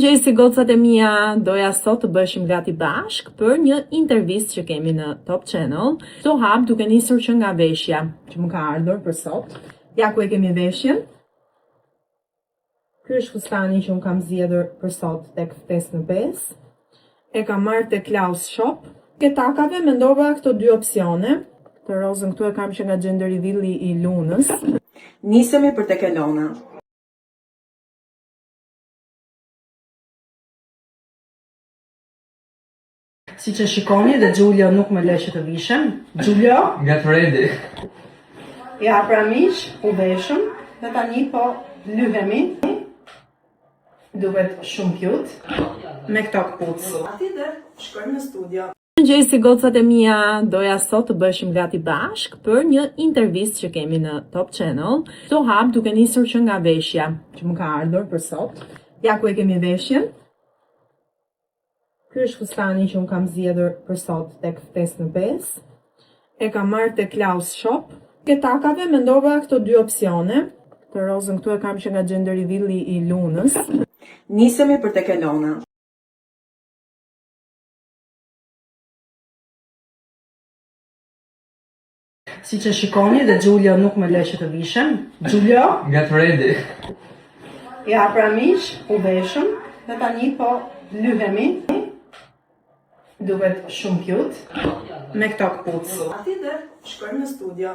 Mëngjesi gocat e mia, doja sot të bëshim gati bashk për një intervistë që kemi në Top Channel. Këto hap duke nisur që nga veshja që më ka ardhur për sot. Ja ku e kemi veshjen. Ky është fustani që unë kam zgjedhur për sot tek 5 në 5. E kam marrë te Klaus Shop. Ke takave mendova këto dy opsione. Të rozën këtu e kam që nga Gender Reveal i Lunës. Nisemi për tek Elona. Si që shikoni dhe Giulio nuk më le që të vishem. Giulio? Get ready. Ja pra miq, u veshëm dhe tani po lyhemi. Duhet shumë cute me këto këpucë. Ati dhe shkojmë në studio. Mëngjesi gocat e mia, doja sot të bëshim gati bashk për një intervistë që kemi në Top Channel. Këto hap duke nisur që nga veshja që më ka ardhur për sot. Ja ku e kemi veshjen. Ky është fustani që unë kam zgjedhur për sot tek 5 në 5. E kam marrë te Klaus Shop. Ke takave mendova këto dy opsione. Të rozën këtu e kam që nga Gender Reveal i Lunës. Nisemi për tek Elona. Si që shikoni dhe Giulio nuk më le që të vishem. Giulio? Get ready. Ja pra miq, u veshëm dhe tani po lyhemi. Duhet shumë cute me këto këpucë. Ati dhe shkojmë në studio.